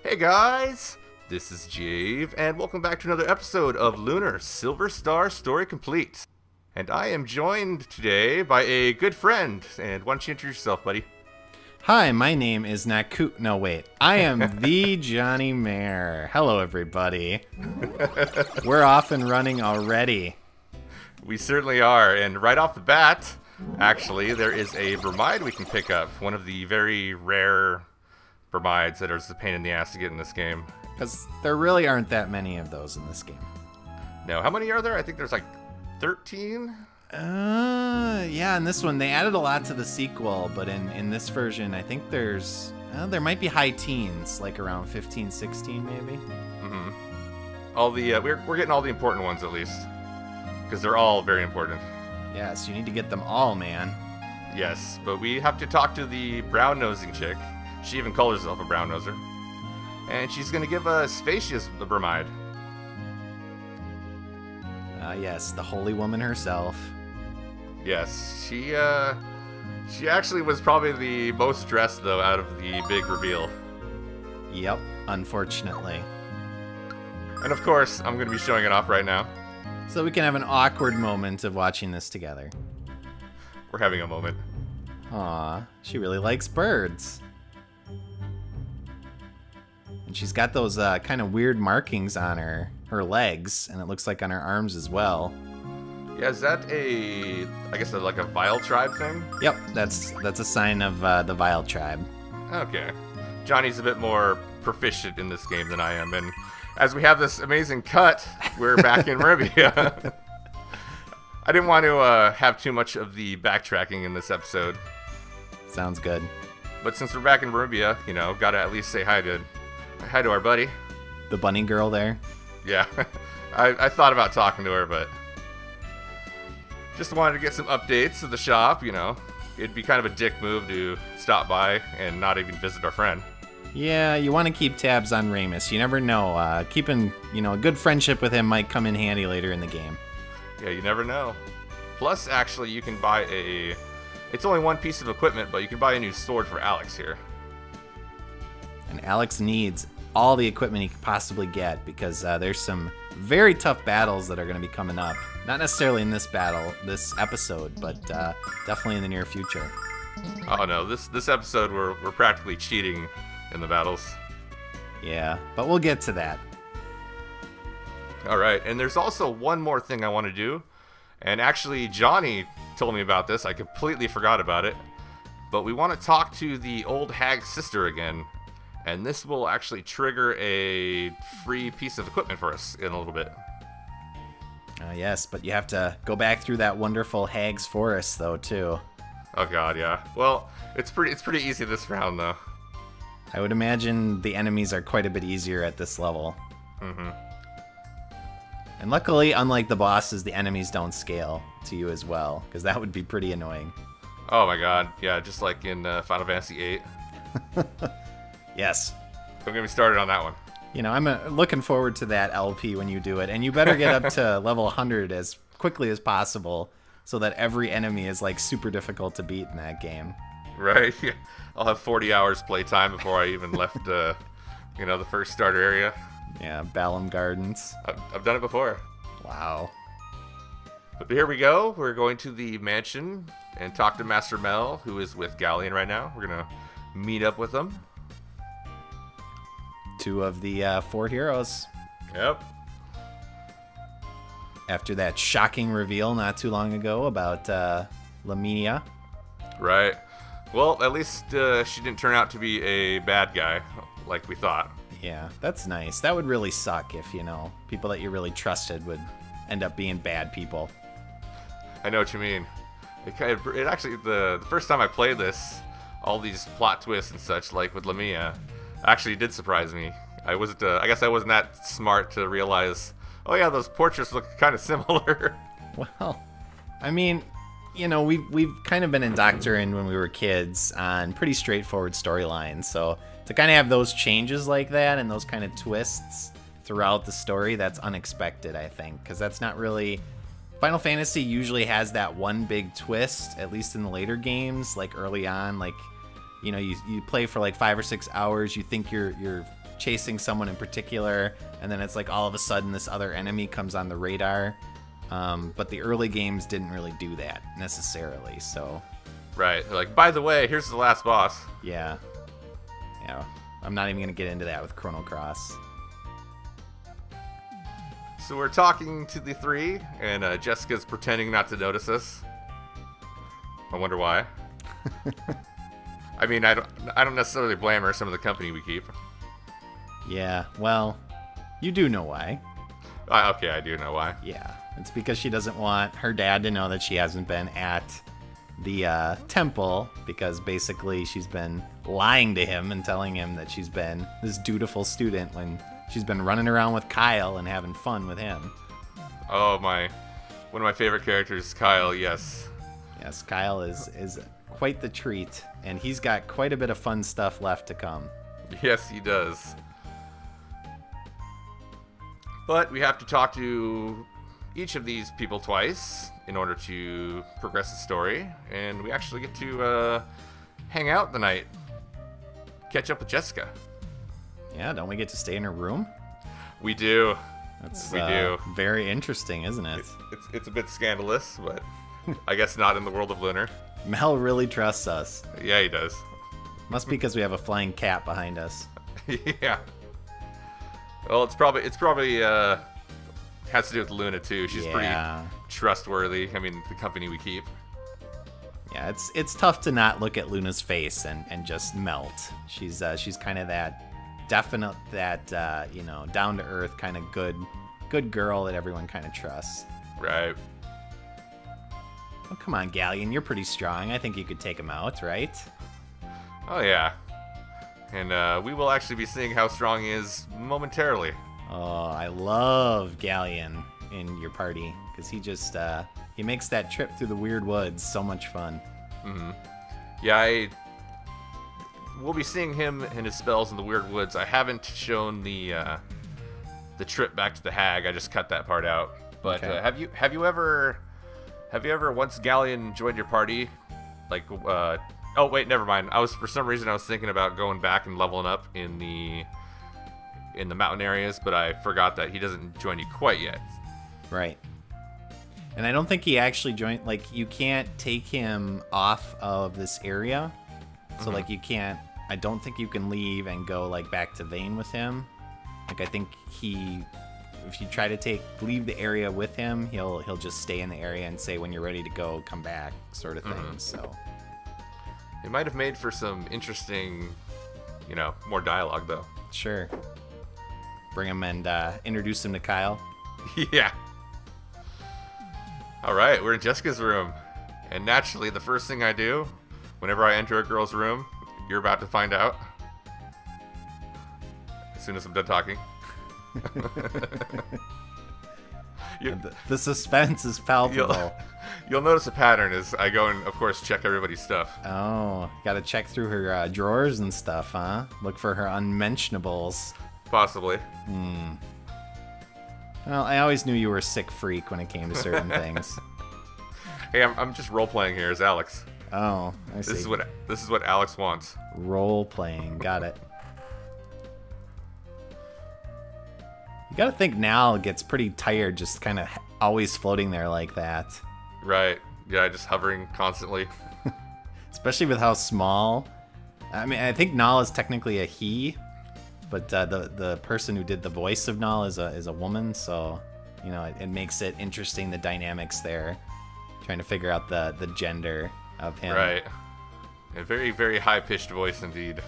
Hey guys, this is Jave, and welcome back to another episode of Lunar Silver Star Story Complete. And I am joined today by a good friend, and why don't you introduce yourself, buddy? Hi, my name is Naku. No, wait. I am thejonnymar. Hello, everybody. We're off and running already. We certainly are, and right off the bat, actually, there is a bromide we can pick up. One of the very rare bromides that are just a pain in the ass to get in this game. Because there really aren't that many of those in this game. No, how many are there? I think there's like 13? Yeah, in this one, they added a lot to the sequel, but in this version, I think there might be high teens, like around 15, 16 maybe. Mm-hmm. All the, we're getting all the important ones at least, because they're all very important. Yeah, so you need to get them all, man. Yes, but we have to talk to the brown-nosing chick. She even calls herself a brown-noser. And she's going to give us Spacious the bromide. Yes, the holy woman herself. Yes, she actually was probably the most dressed, though, out of the big reveal. Yep, unfortunately. And of course, I'm going to be showing it off right now. So we can have an awkward moment of watching this together. We're having a moment. Aw, she really likes birds. And she's got those kind of weird markings on her legs, and it looks like on her arms as well. Yeah, is that I guess like a Vile tribe thing? Yep, that's a sign of the Vile tribe. Okay. Johnny's a bit more proficient in this game than I am, and as we have this amazing cut, we're back in Maribia. I didn't want to have too much of the backtracking in this episode. Sounds good. But since we're back in Maribia, you know, gotta at least say hi to our buddy. The bunny girl there? Yeah. I thought about talking to her, but just wanted to get some updates of the shop, you know. It'd be kind of a dick move to stop by and not even visit our friend. Yeah, you want to keep tabs on Ramus. You never know. Keeping, a good friendship with him might come in handy later in the game. Yeah, you never know. Plus, actually, you can buy it's only one piece of equipment, but you can buy a new sword for Alex here. And Alex needs all the equipment he could possibly get because there's some very tough battles that are going to be coming up. Not necessarily in this episode, but definitely in the near future. Oh no, this episode we're practically cheating in the battles. Yeah, but we'll get to that. Alright, and there's also one more thing I want to do. And actually, Johnny told me about this. I completely forgot about it. But we want to talk to the old hag's sister again. And this will actually trigger a free piece of equipment for us in a little bit. Yes, but you have to go back through that wonderful hag's forest, though, too. Oh god, yeah. Well, it's pretty easy this round, though. I would imagine the enemies are quite a bit easier at this level. Mm-hmm. And luckily, unlike the bosses, the enemies don't scale to you as well, because that would be pretty annoying. Oh my god, yeah, just like in Final Fantasy VIII. Yes. Don't get me started on that one. I'm looking forward to that LP when you do it, and you better get up to level 100 as quickly as possible so that every enemy is like super difficult to beat in that game. Right? I'll have 40 hours playtime before I even left, the first starter area. Yeah, Balam Gardens. I've done it before. Wow. But here we go. We're going to the mansion and talk to Master Mel, who is with Galleon right now. We're going to meet up with them. 2 of the 4 heroes. Yep. After that shocking reveal not too long ago about Lamia. Right. Well, at least she didn't turn out to be a bad guy like we thought. Yeah, that's nice. That would really suck if, people that you really trusted would end up being bad people. I know what you mean. It actually, the first time I played this, all these plot twists and such, like with Lamia, actually did surprise me. I guess I wasn't that smart to realize, oh yeah, those portraits look kind of similar. Well, I mean, we've kind of been indoctrinated when we were kids on pretty straightforward storylines, so to kind of have those changes like that and those kind of twists throughout the story, that's unexpected, I think, because that's not really... Final Fantasy usually has that one big twist, at least in the later games, like early on, like, you play for like 5 or 6 hours, you think you're chasing someone in particular, and then it's like all of a sudden this other enemy comes on the radar. But the early games didn't really do that necessarily, so... Right. They're like, by the way, here's the last boss. Yeah. Yeah. I'm not even going to get into that with Chrono Cross. So we're talking to the three, and Jessica's pretending not to notice us. I wonder why. I mean, I don't necessarily blame her. Some of the company we keep. Yeah, well, you do know why. Okay, I do know why. Yeah, it's because she doesn't want her dad to know that she hasn't been at the temple, because basically she's been lying to him and telling him that she's been this dutiful student when she's been running around with Kyle and having fun with him. Oh, one of my favorite characters, Kyle, yes. Yes, Kyle is quite the treat, and he's got quite a bit of fun stuff left to come. Yes, he does. But we have to talk to each of these people twice in order to progress the story, and we actually get to hang out the night, catch up with Jessica. Yeah, don't we get to stay in her room? We do. We do. Very interesting, isn't it? It's a bit scandalous, but I guess not in the world of Lunar. Mel really trusts us. Yeah, he does. Must be because we have a flying cat behind us. Yeah. Well, it's probably has to do with Luna too. She's pretty trustworthy. I mean, the company we keep. Yeah, it's tough to not look at Luna's face and just melt. She's kind of that definite, that down to earth kind of good girl that everyone kind of trusts. Right. Oh, come on, Galleon, you're pretty strong. I think you could take him out, right? Oh yeah. And we will actually be seeing how strong he is momentarily. Oh, I love Galleon in your party, because he just he makes that trip through the weird woods so much fun. Mm-hmm. Yeah, we'll be seeing him and his spells in the weird woods. I haven't shown the trip back to the hag. I just cut that part out. But Okay. Have you ever once Galleon joined your party, like oh wait, never mind. For some reason I was thinking about going back and leveling up in the mountain areas, but I forgot that he doesn't join you quite yet. Right. And I don't think he actually joined, like, you can't take him off of this area. So, like, I don't think you can leave and go, like, back to Vane with him. Like, I think if you try to leave the area with him, he'll just stay in the area and say, when you're ready to go, come back, sort of thing, so. It might have made for some interesting, more dialogue, though. Sure. Bring him and introduce him to Kyle. Yeah. All right, we're in Jessica's room. And naturally, the first thing I do, whenever I enter a girl's room, you're about to find out. As soon as I'm done talking. The suspense is palpable. You'll notice a pattern as I go and, of course, check everybody's stuff. Oh, gotta check through her drawers and stuff, huh? Look for her unmentionables. Possibly. Well, I always knew you were a sick freak when it came to certain things. Hey, I'm just role-playing here as Alex. Oh, I see. This is what Alex wants. Role-playing, got it. You gotta think Nal gets pretty tired just kind of always floating there like that. Right. Yeah, just hovering constantly. Especially with how small. I mean, I think Nal is technically a he, but the person who did the voice of Nal is a woman, so it makes it interesting, the dynamics there, trying to figure out the gender of him. Right. A very, very high-pitched voice indeed.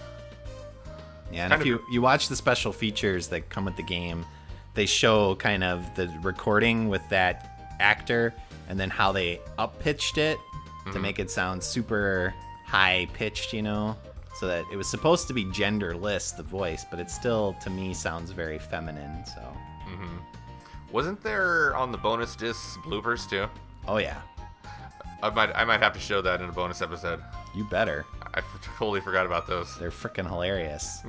Yeah, and if you watch the special features that come with the game, they show kind of the recording with that actor and then how they up-pitched it to make it sound super high-pitched, so that it was supposed to be genderless, the voice, but it still, to me, sounds very feminine, so. Wasn't there, on the bonus discs, bloopers, too? Oh, yeah. I might have to show that in a bonus episode. You better. I totally forgot about those. They're freaking hilarious.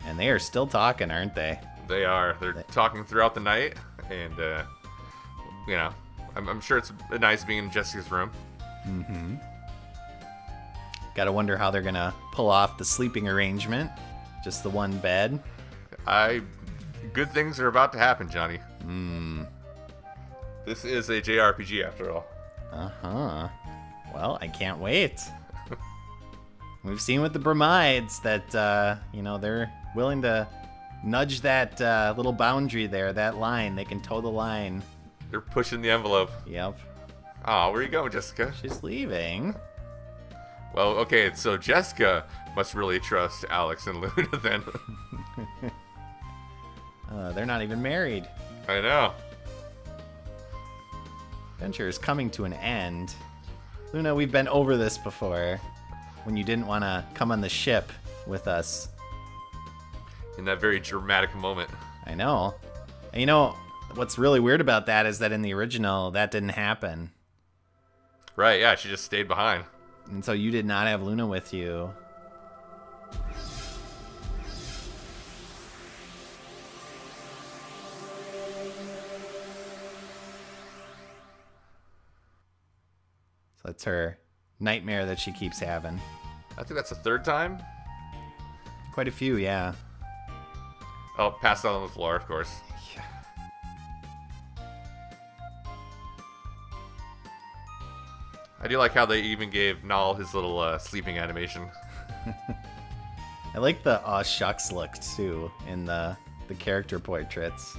And they are still talking, aren't they? They are. They're talking throughout the night, and, I'm sure it's nice being in Jessica's room. Gotta wonder how they're gonna pull off the sleeping arrangement. Just the one bed. Good things are about to happen, Johnny. Hmm. This is a JRPG after all. Uh-huh. Well, I can't wait. We've seen with the Bromides that, you know, they're willing to nudge that little boundary there, that line. They can toe the line. They're pushing the envelope. Yep. Oh, where are you going, Jessica? She's leaving. Well, okay, so Jessica must really trust Alex and Luna then. They're not even married. I know. Adventure is coming to an end. Luna, we've been over this before. When you didn't want to come on the ship with us. In that very dramatic moment. I know. And you know, what's really weird about that is that in the original, that didn't happen. Right, yeah, she just stayed behind. And so you did not have Luna with you. So that's her nightmare that she keeps having. I think that's the third time. Quite a few, yeah. Oh, passed out on the floor, of course. Yeah. I do like how they even gave Null his little sleeping animation. I like the aw shucks look too in the character portraits.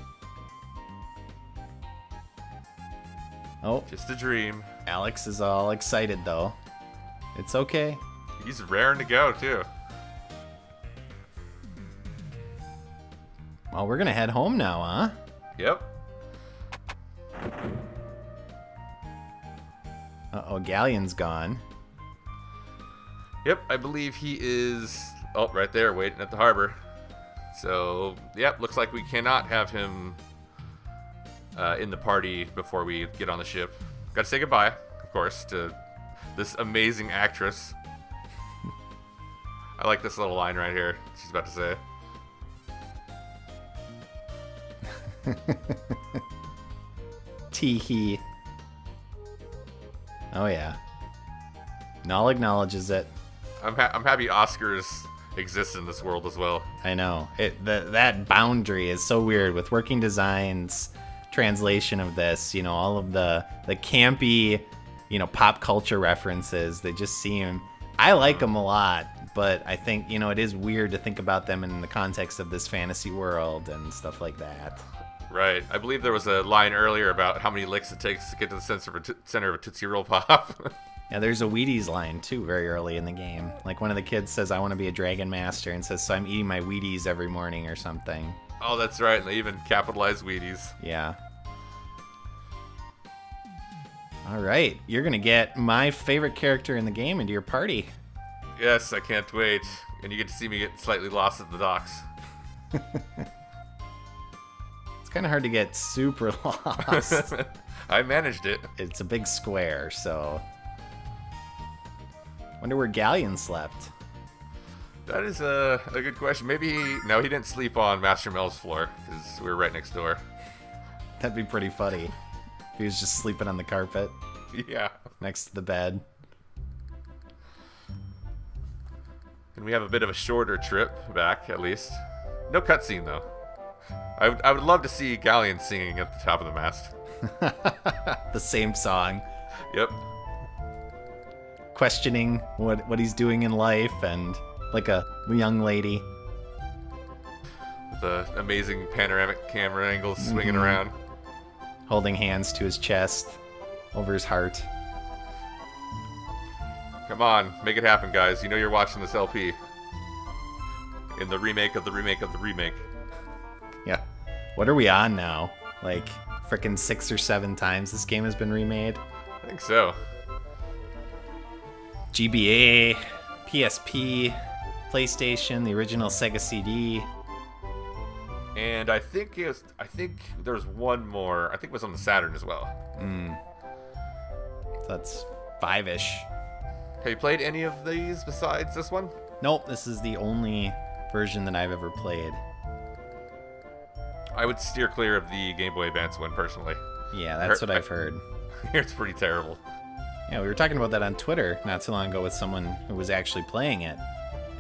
Oh, Just a dream. Alex is all excited though. It's okay. He's raring to go, too. Well, we're gonna head home now, huh? Yep. Uh-oh, Galleon's gone. Yep, I believe he is... Oh, right there, waiting at the harbor. So, yep, looks like we cannot have him in the party before we get on the ship. Gotta say goodbye, of course, to this amazing actress. I like this little line right here she's about to say. Tee-hee. Oh, yeah. Null acknowledges it. I'm happy Oscars exist in this world as well. I know. That boundary is so weird with Working Designs translation of this. You know, all of the campy, you know, pop culture references. They just seem... I like them a lot, but I think, you know, it is weird to think about them in the context of this fantasy world and stuff like that. Right. I believe there was a line earlier about how many licks it takes to get to the center of a Tootsie Roll Pop. Yeah, there's a Wheaties line, too, very early in the game. Like, one of the kids says, I want to be a Dragon Master, and says, so I'm eating my Wheaties every morning or something. Oh, that's right. And they even capitalized Wheaties. Yeah. All right. You're going to get my favorite character in the game into your party. Yes, I can't wait. And you get to see me get slightly lost at the docks. It's kind of hard to get super lost. I managed it. It's a big square, so... Wonder where Galleon slept. That is a good question. Maybe no, he didn't sleep on Master Mel's floor because we were right next door. That'd be pretty funny. If he was just sleeping on the carpet. Yeah. Next to the bed. And we have a bit of a shorter trip back, at least. No cutscene though. I would love to see Galleon singing at the top of the mast. The same song. Yep. Questioning what he's doing in life and like a young lady. With the amazing panoramic camera angles swinging around. Holding hands to his chest, over his heart. Come on, make it happen, guys. You know you're watching this LP. In the remake of the remake of the remake. Yeah. What are we on now? Like, frickin' 6 or 7 times this game has been remade? I think so. GBA, PSP, PlayStation, the original Sega CD. And I think there's one more. I think it was on the Saturn as well. So that's 5-ish. Have you played any of these besides this one? Nope, this is the only version that I've ever played. I would steer clear of the Game Boy Advance one personally. Yeah, that's what I've heard. It's pretty terrible. Yeah, we were talking about that on Twitter not too long ago with someone who was actually playing it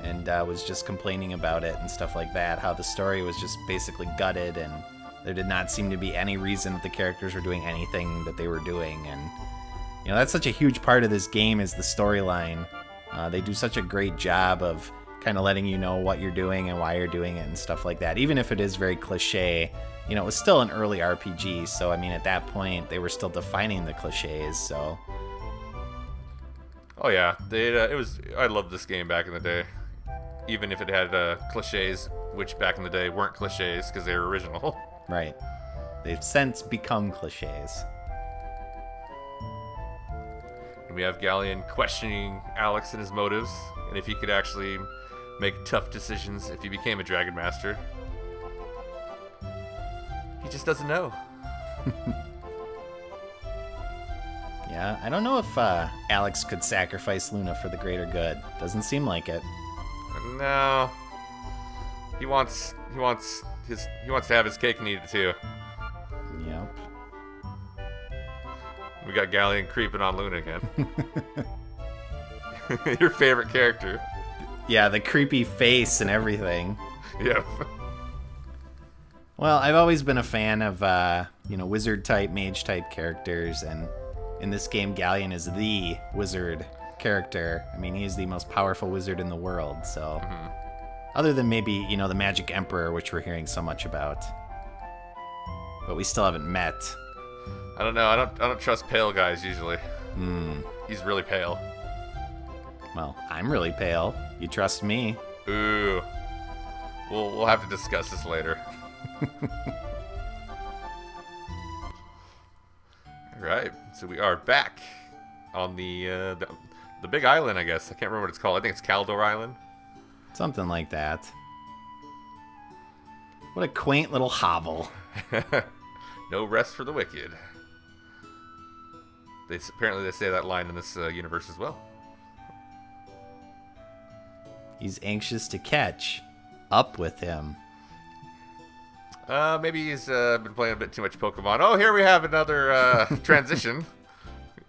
and was just complaining about it and stuff like that, how the story was just basically gutted and there did not seem to be any reason that the characters were doing anything that they were doing. And, you know, that's such a huge part of this game is the storyline. They do such a great job of kind of letting you know what you're doing and why you're doing it and stuff like that. Even if it is very cliche, you know, it was still an early RPG, so, I mean, at that point, they were still defining the cliches, so... Oh yeah, I loved this game back in the day. Even if it had cliches, which back in the day weren't cliches because they were original. Right. They've since become cliches. And we have Galleon questioning Alex and his motives, and if he could actually make tough decisions if he became a Dragon Master. He just doesn't know. Yeah, I don't know if Alex could sacrifice Luna for the greater good. Doesn't seem like it. No. He wants to have his cake and eat it too. Yep. We got Galleon creeping on Luna again. Your favorite character. Yeah, the creepy face and everything. Yep. Well, I've always been a fan of, you know, wizard-type, mage-type characters, and in this game, Galleon is the wizard character. I mean, he is the most powerful wizard in the world, so... Mm-hmm. Other than maybe, you know, the Magic Emperor, which we're hearing so much about. But we still haven't met. I don't know. I don't trust pale guys, usually. He's really pale. Well, I'm really pale. You trust me? Ooh. We'll have to discuss this later. Alright, so we are back on the big island, I guess. I can't remember what it's called. I think it's Caldor Island. Something like that. What a quaint little hovel. No rest for the wicked. Apparently they say that line in this universe as well. He's anxious to catch up with him. Maybe he's been playing a bit too much Pokemon. Oh, here we have another transition.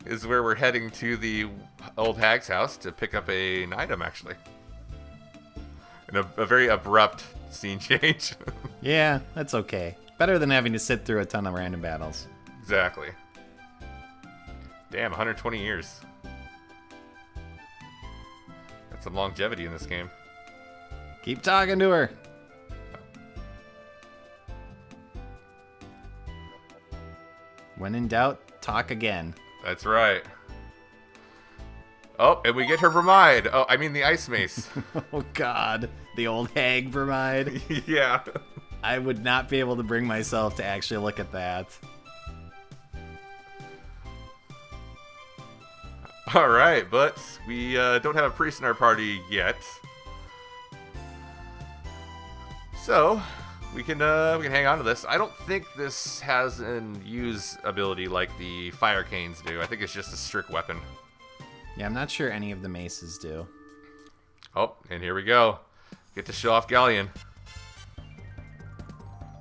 Is where we're heading to the old hag's house to pick up an item, actually. And a very abrupt scene change. Yeah, that's okay. Better than having to sit through a ton of random battles. Exactly. Damn, 120 years. That's some longevity in this game. Keep talking to her. When in doubt, talk again. That's right. Oh, and we get her bromide. Oh, I mean the ice mace. Oh, God. The old hag bromide. Yeah. I would not be able to bring myself to actually look at that. All right, but we don't have a priest in our party yet. So we can hang on to this. I don't think this has an use ability like the fire canes do. I think it's just a strict weapon. Yeah, I'm not sure any of the maces do. Oh, and here we go. Get to show off Galleon.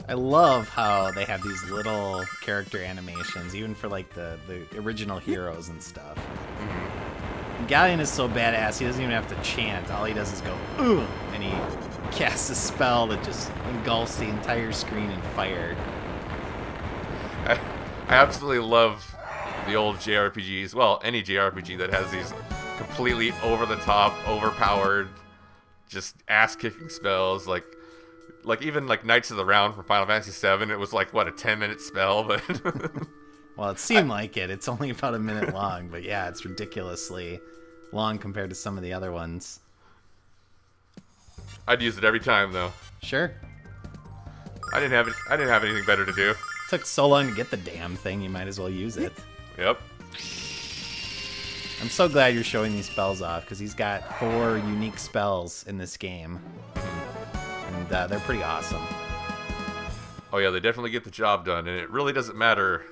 I love how they have these little character animations, even for like the original heroes and stuff. Mm-hmm. Galleon is so badass, he doesn't even have to chant. All he does is go, "Ooh," and he casts a spell that just engulfs the entire screen in fire. I absolutely love the old JRPGs. Well, any JRPG that has these completely over-the-top, overpowered, just ass-kicking spells, like even like Knights of the Round from Final Fantasy VII. It was like, what, a 10-minute spell, but well, it seemed like it. It's only about a minute long, but yeah, it's ridiculously long compared to some of the other ones. I'd use it every time, though. Sure. I didn't have anything better to do. It took so long to get the damn thing, you might as well use it. Yep. I'm so glad you're showing these spells off, because he's got 4 unique spells in this game. And they're pretty awesome. Oh yeah, they definitely get the job done, and it really doesn't matter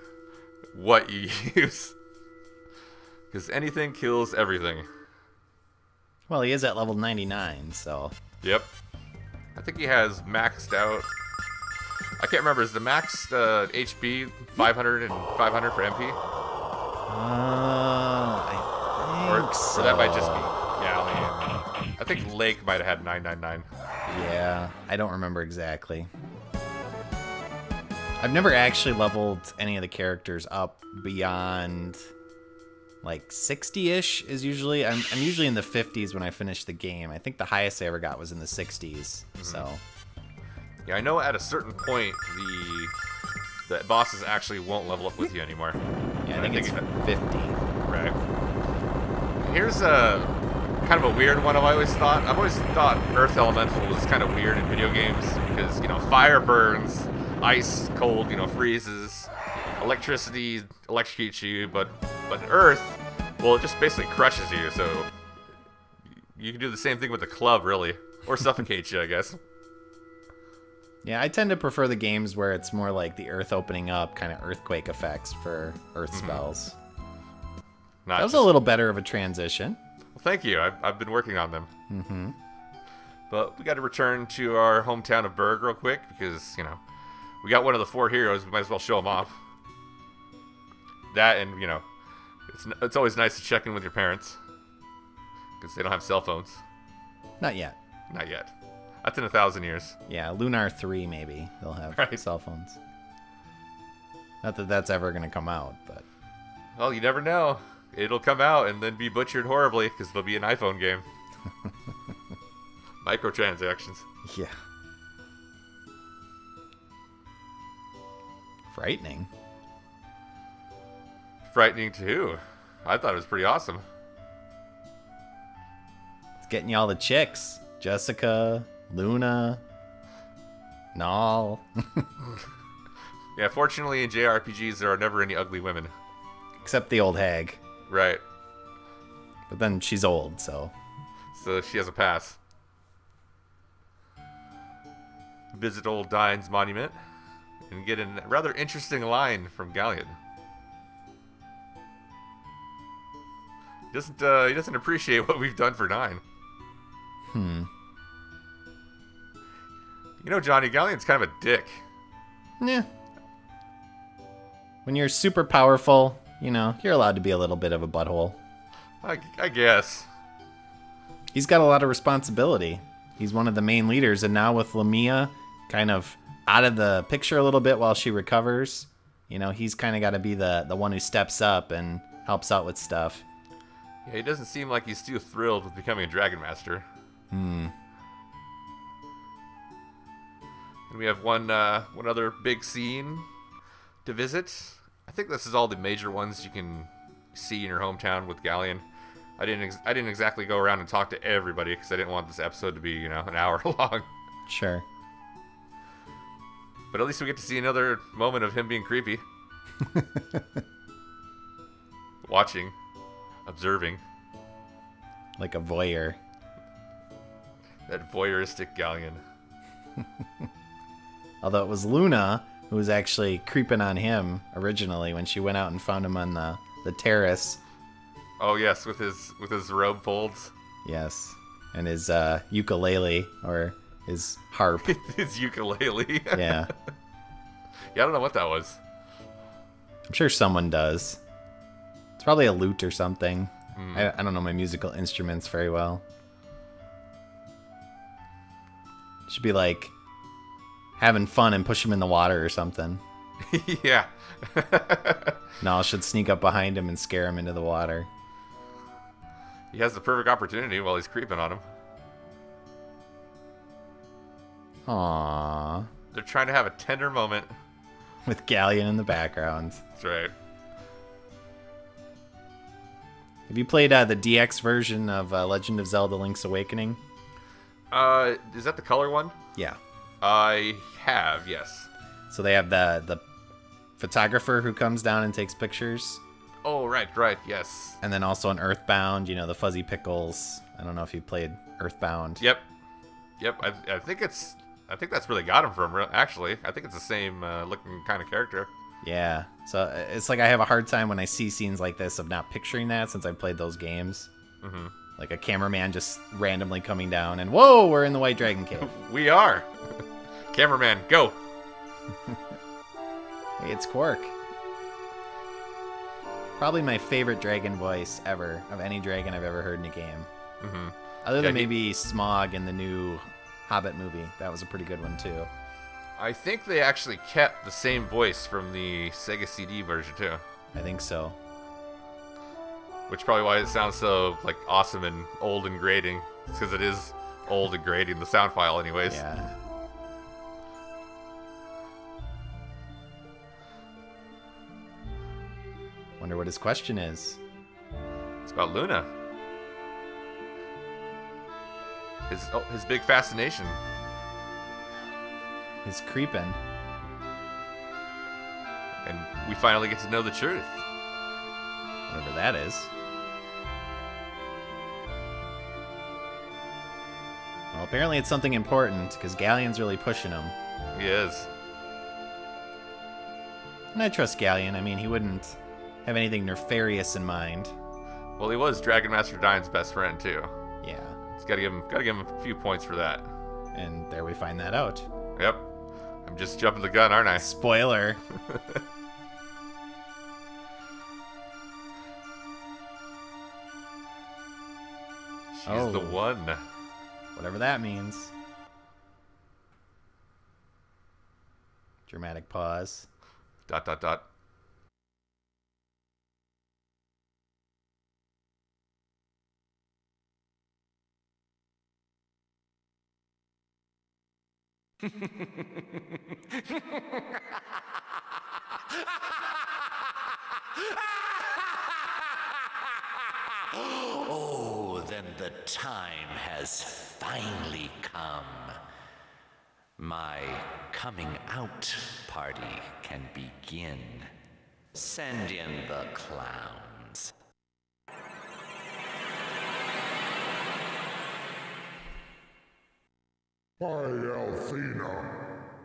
what you use. Because anything kills everything. Well, he is at level 99, so... Yep. I think he has maxed out... I can't remember, is the maxed HP 500 and 500 for MP? I think so. Or that might just be Galleon. I think Lake might have had 999. Yeah, I don't remember exactly. I've never actually leveled any of the characters up beyond like 60-ish is usually. I'm usually in the 50s when I finish the game. I think the highest I ever got was in the 60s. So. Yeah, I know at a certain point the bosses actually won't level up with you anymore. Yeah, I think it's 50. Right. Here's a kind of a weird one. I've always thought Earth Elemental was kind of weird in video games because, you know, fire burns, ice cold, you know, freezes, electricity electrocutes you, but Earth, well, it just basically crushes you. So you can do the same thing with the club, really, or suffocate you, I guess. Yeah, I tend to prefer the games where it's more like the Earth opening up, kind of earthquake effects for Earth spells. That was a little better of a transition. Well, thank you. I've been working on them. But we got to return to our hometown of Berg real quick because, you know, we got one of the 4 heroes. We might as well show them off. That and, you know, it's always nice to check in with your parents because they don't have cell phones. Not yet. Not yet. That's in 1,000 years. Yeah, Lunar 3 maybe. They'll have cell phones. Not that that's ever going to come out, but... Well, you never know. It'll come out and then be butchered horribly because there'll be an iPhone game. Microtransactions. Yeah. Frightening. Frightening too. I thought it was pretty awesome. It's getting you all the chicks. Jessica, Luna, Null. Yeah, fortunately in JRPGs there are never any ugly women. Except the old hag. Right. But then she's old, so... So she has a pass. Visit old Dine's monument and get a rather interesting line from Galleon. He doesn't appreciate what we've done for Dine. You know, Johnny, Galleon's kind of a dick. Yeah. When you're super powerful, you know, you're allowed to be a little bit of a butthole. I guess. He's got a lot of responsibility. He's one of the main leaders, and now with Lamia kind of out of the picture a little bit while she recovers, you know, he's kind of got to be the one who steps up and helps out with stuff. Yeah, he doesn't seem like he's too thrilled with becoming a Dragon Master. And we have one other big scene to visit. I think this is all the major ones you can see in your hometown with Galleon. I didn't exactly go around and talk to everybody because I didn't want this episode to be, you know, an hour long. Sure. But at least we get to see another moment of him being creepy. Watching. Observing. Like a voyeur. That voyeuristic Galleon. Although it was Luna who was actually creeping on him originally when she went out and found him on the terrace. Oh yes, with his robe folds. Yes, and his ukulele or his harp. His ukulele. Yeah. Yeah, I don't know what that was. I'm sure someone does. It's probably a lute or something. I don't know my musical instruments very well. Should be like having fun and push him in the water or something. Yeah. No, I should sneak up behind him and scare him into the water. He has the perfect opportunity while he's creeping on him. Aww. They're trying to have a tender moment. With Galleon in the background. That's right. Have you played the DX version of Legend of Zelda Link's Awakening? Is that the color one? Yeah. I have, yes. So they have the photographer who comes down and takes pictures. Oh, right, yes. And then also an Earthbound, you know, the Fuzzy Pickles. I don't know if you played Earthbound. Yep. I think that's where they got him from, actually. I think it's the same looking kind of character. Yeah. So it's like I have a hard time when I see scenes like this of not picturing that since I've played those games. Mm-hmm. Like a cameraman just randomly coming down and, whoa, we're in the White Dragon Cave. We are. Cameraman, go. Hey, it's Quark. Probably my favorite dragon voice ever, of any dragon I've ever heard in a game. Mm-hmm. Other than maybe Smaug in the new Hobbit movie. That was a pretty good one, too. I think they actually kept the same voice from the Sega CD version, too. I think so. Which is probably why it sounds so, like, awesome and old and grating. It's because it is old and grating, the sound file anyways. Yeah. Wonder what his question is. It's about Luna. His big fascination. His creeping. And we finally get to know the truth. Whatever that is. Well, apparently it's something important, because Galleon's really pushing him. He is. And I trust Galleon. I mean, he wouldn't have anything nefarious in mind. Well, he was Dragon Master Dine's best friend, too. Yeah. It's gotta give him a few points for that. And there we find that out. Yep. I'm just jumping the gun, aren't I? Spoiler. She's the one. Whatever that means. Dramatic pause. ... Oh, then the time has finally come. My coming out party can begin. Send in the clowns. By Althena,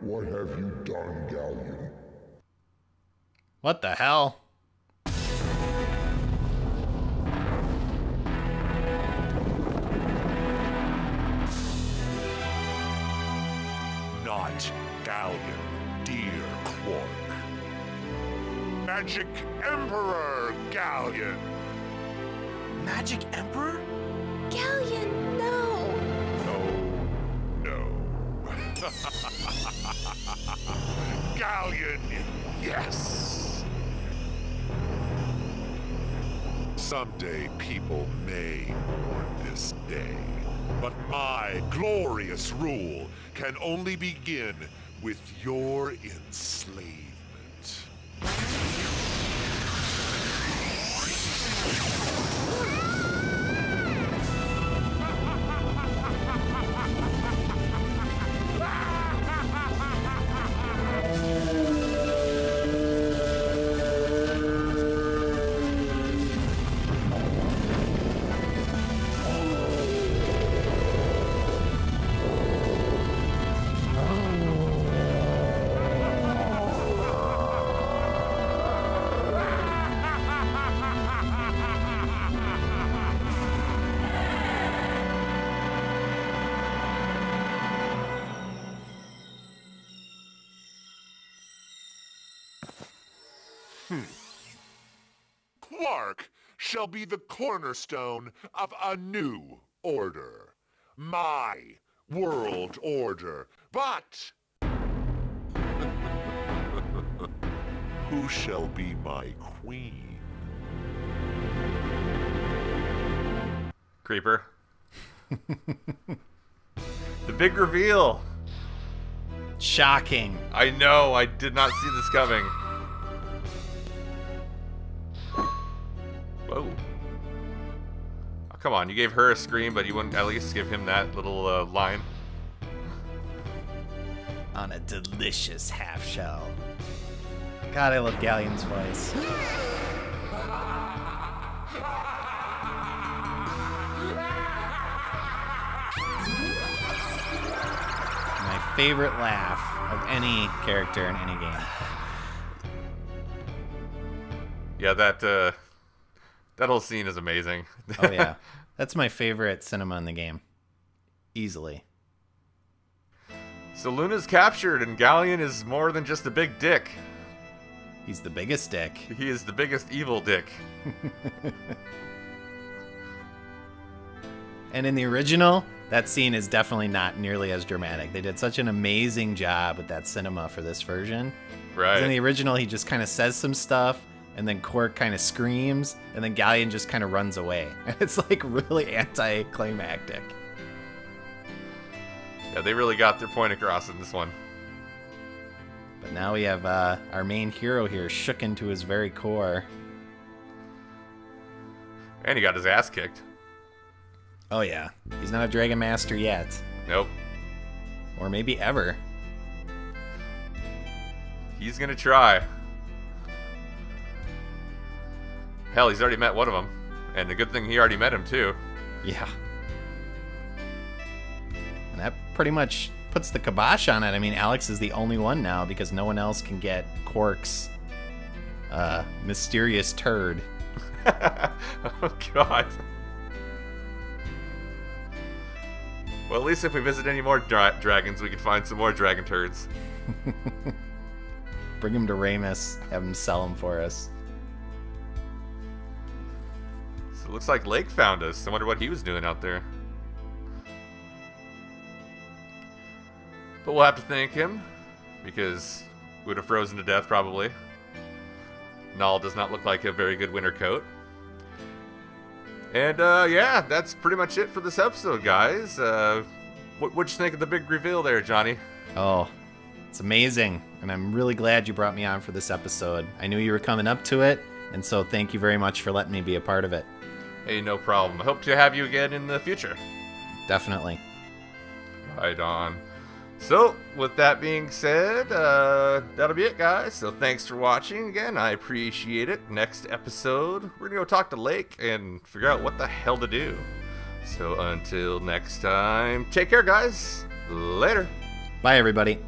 what have you done, Galleon? What the hell? Not Galleon, dear Quark. Magic Emperor Galleon! Magic Emperor? Galleon, no! No. Galleon, yes! Someday people may mourn this day, but my glorious rule can only begin with your enslavement. Quark shall be the cornerstone of a new order. My world order. But who shall be my queen? Creeper. The big reveal. Shocking. I know, I did not see this coming. Whoa. Oh, come on, you gave her a scream, but you wouldn't at least give him that little line. On a delicious half shell. God, I love Galleon's voice. My favorite laugh of any character in any game. Yeah, that whole scene is amazing. Oh yeah. That's my favorite cinema in the game. Easily. So Luna's captured, and Galleon is more than just a big dick. He's the biggest dick. He is the biggest evil dick. And in the original, that scene is definitely not nearly as dramatic. They did such an amazing job with that cinema for this version. Right. In the original, he just kind of says some stuff, and then Quark kind of screams, and then Galleon just kind of runs away. And it's like really anticlimactic. Yeah, they really got their point across in this one. But now we have our main hero here shook into his very core. And he got his ass kicked. Oh yeah, he's not a Dragon Master yet. Nope. Or maybe ever. He's gonna try. Hell, he's already met one of them. And the good thing he already met him, too. Yeah. And that pretty much puts the kibosh on it. I mean, Alex is the only one now because no one else can get Quark's mysterious turd. Oh, God. Well, at least if we visit any more dragons, we can find some more dragon turds. Bring him to Ramus. Have him sell him for us. So it looks like Lake found us. I wonder what he was doing out there. But we'll have to thank him, because we would have frozen to death probably. Null does not look like a very good winter coat. And yeah, that's pretty much it for this episode, guys. What'd you think of the big reveal there, Johnny? Oh, it's amazing. And I'm really glad you brought me on for this episode. I knew you were coming up to it, and so thank you very much for letting me be a part of it. Hey, no problem. I hope to have you again in the future. Definitely. Right on. So, with that being said, that'll be it, guys. So, thanks for watching again. I appreciate it. Next episode, we're going to go talk to Lake and figure out what the hell to do. So, until next time, take care, guys. Later. Bye, everybody.